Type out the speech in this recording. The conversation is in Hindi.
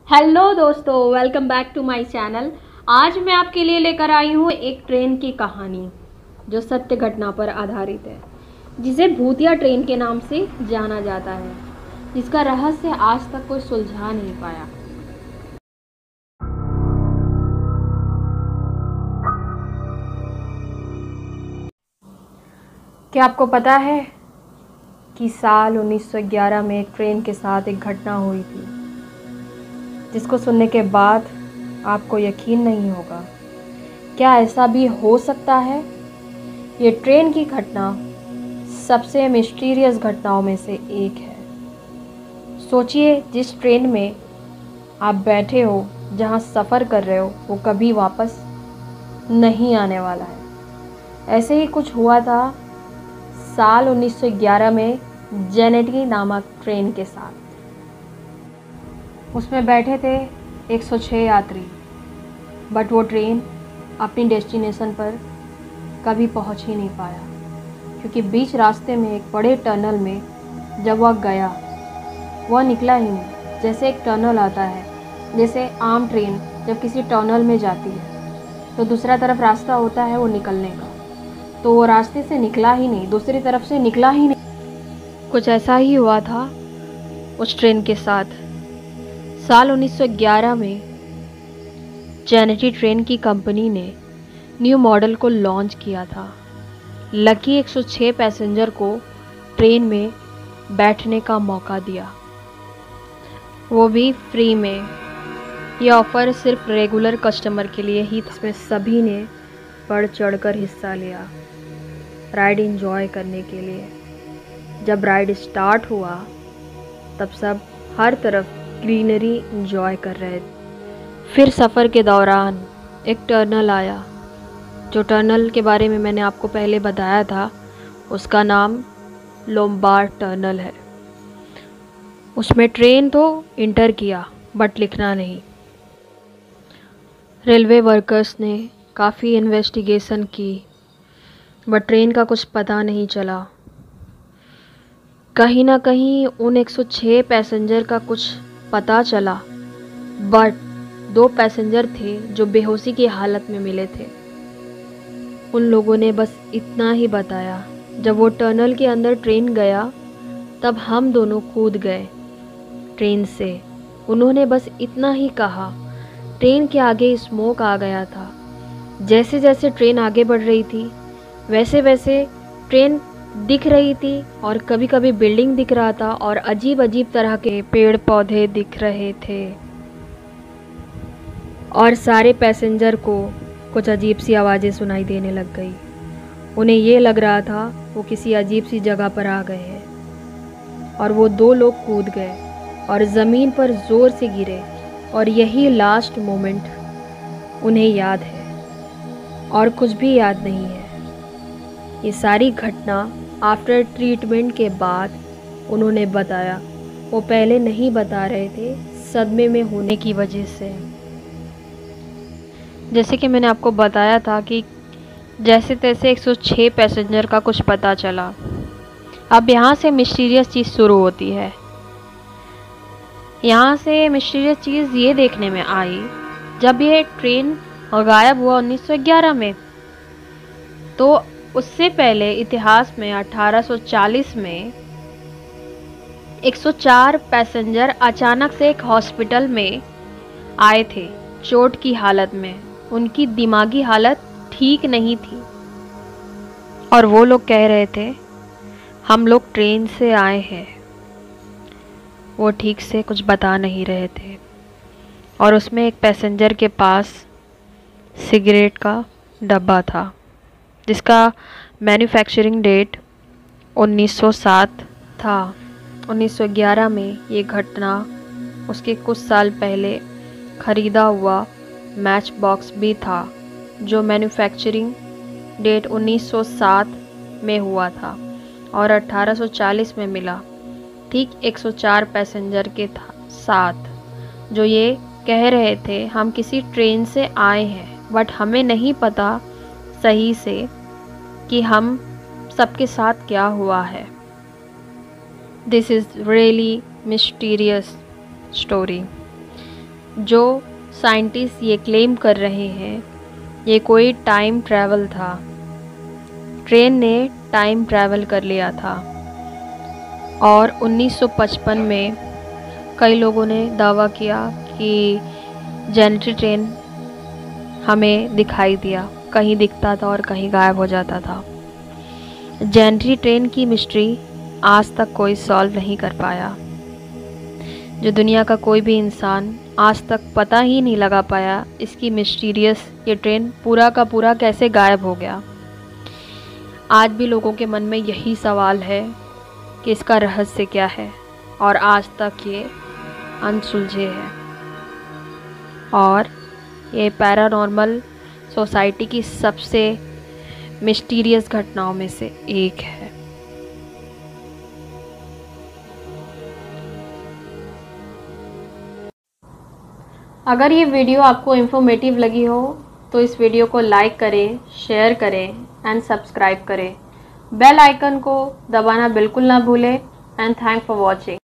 हेलो दोस्तों, welcome back to my channel. आज मैं आपके लिए लेकर आई हूँ एक ट्रेन की कहानी जो सत्य घटना पर आधारित है, जिसे भूतिया ट्रेन के नाम से जाना जाता है, जिसका रहस्य आज तक कोई सुलझा नहीं पाया। क्या आपको पता है कि साल 1911 में एक ट्रेन के साथ एक घटना हुई थी, जिसको सुनने के बाद आपको यकीन नहीं होगा। क्या ऐसा भी हो सकता है? ये ट्रेन की घटना सबसे मिस्टीरियस घटनाओं में से एक है। सोचिए, जिस ट्रेन में आप बैठे हो, जहाँ सफ़र कर रहे हो, वो कभी वापस नहीं आने वाला है। ऐसे ही कुछ हुआ था साल 1911 में जेनेटी नामक ट्रेन के साथ। उसमें बैठे थे 106 यात्री, बट वो ट्रेन अपनी डेस्टिनेशन पर कभी पहुंच ही नहीं पाया, क्योंकि बीच रास्ते में एक बड़े टनल में जब वह गया, वह निकला ही नहीं। जैसे एक टनल आता है, जैसे आम ट्रेन जब किसी टनल में जाती है तो दूसरा तरफ रास्ता होता है वो निकलने का, तो वो रास्ते से निकला ही नहीं, दूसरी तरफ से निकला ही नहीं। कुछ ऐसा ही हुआ था उस ट्रेन के साथ। साल 1911 में जेनेटी ट्रेन की कंपनी ने न्यू मॉडल को लॉन्च किया था। लकी 106 पैसेंजर को ट्रेन में बैठने का मौका दिया, वो भी फ्री में। यह ऑफ़र सिर्फ रेगुलर कस्टमर के लिए ही था। इसमें सभी ने बढ़ चढ़कर हिस्सा लिया राइड एंजॉय करने के लिए। जब राइड स्टार्ट हुआ तब सब हर तरफ ग्रीनरी एंजॉय कर रहे थे। फिर सफ़र के दौरान एक टनल आया, जो टनल के बारे में मैंने आपको पहले बताया था। उसका नाम लोम्बार्ड टनल है। उसमें ट्रेन तो इंटर किया, बट लिखना नहीं। रेलवे वर्कर्स ने काफ़ी इन्वेस्टिगेशन की, बट ट्रेन का कुछ पता नहीं चला। कहीं ना कहीं उन 106 पैसेंजर का कुछ पता चला, बट 2 पैसेंजर थे जो बेहोशी की हालत में मिले थे। उन लोगों ने बस इतना ही बताया, जब वो टनल के अंदर ट्रेन गया तब हम दोनों कूद गए ट्रेन से। उन्होंने बस इतना ही कहा। ट्रेन के आगे स्मोक आ गया था। जैसे जैसे ट्रेन आगे बढ़ रही थी, वैसे वैसे ट्रेन दिख रही थी, और कभी कभी बिल्डिंग दिख रहा था, और अजीब अजीब तरह के पेड़ पौधे दिख रहे थे। और सारे पैसेंजर को कुछ अजीब सी आवाज़ें सुनाई देने लग गई। उन्हें ये लग रहा था वो किसी अजीब सी जगह पर आ गए हैं, और वो 2 लोग कूद गए और ज़मीन पर ज़ोर से गिरे। और यही लास्ट मोमेंट उन्हें याद है, और कुछ भी याद नहीं है। ये सारी घटना आफ्टर ट्रीटमेंट के बाद उन्होंने बताया। वो पहले नहीं बता रहे थे, सदमे में होने की वजह से। जैसे कि मैंने आपको बताया था कि जैसे तैसे 106 पैसेंजर का कुछ पता चला। अब यहाँ से मिस्टीरियस चीज़ शुरू होती है। यहाँ से मिस्टीरियस चीज़ ये देखने में आई, जब ये ट्रेन गायब हुआ 1911 में, तो उससे पहले इतिहास में 1840 में 104 पैसेंजर अचानक से एक हॉस्पिटल में आए थे चोट की हालत में। उनकी दिमागी हालत ठीक नहीं थी, और वो लोग कह रहे थे हम लोग ट्रेन से आए हैं। वो ठीक से कुछ बता नहीं रहे थे, और उसमें एक पैसेंजर के पास सिगरेट का डब्बा था, जिसका मैन्युफैक्चरिंग डेट 1907 था। 1911 में ये घटना उसके कुछ साल पहले ख़रीदा हुआ मैच बॉक्स भी था, जो मैन्युफैक्चरिंग डेट 1907 में हुआ था और 1840 में मिला, ठीक 104 पैसेंजर के साथ, जो ये कह रहे थे हम किसी ट्रेन से आए हैं, बट हमें नहीं पता सही से कि हम सबके साथ क्या हुआ है। This is really mysterious story. जो साइंटिस्ट ये क्लेम कर रहे हैं ये कोई टाइम ट्रैवल था। ट्रेन ने टाइम ट्रैवल कर लिया था और 1955 में कई लोगों ने दावा किया कि जेनेटरी ट्रेन हमें दिखाई दिया, कहीं दिखता था और कहीं गायब हो जाता था। जेनेटरी ट्रेन की मिस्ट्री आज तक कोई सॉल्व नहीं कर पाया। जो दुनिया का कोई भी इंसान आज तक पता ही नहीं लगा पाया इसकी मिस्टीरियस ये ट्रेन पूरा का पूरा कैसे गायब हो गया। आज भी लोगों के मन में यही सवाल है कि इसका रहस्य क्या है और आज तक ये अनसुलझे है। और ये पैरानॉर्मल सोसाइटी की सबसे मिस्टीरियस घटनाओं में से एक है। अगर ये वीडियो आपको इन्फॉर्मेटिव लगी हो तो इस वीडियो को लाइक करें, शेयर करें एंड सब्सक्राइब करें। बेल आइकन को दबाना बिल्कुल ना भूलें एंड थैंक फॉर वॉचिंग।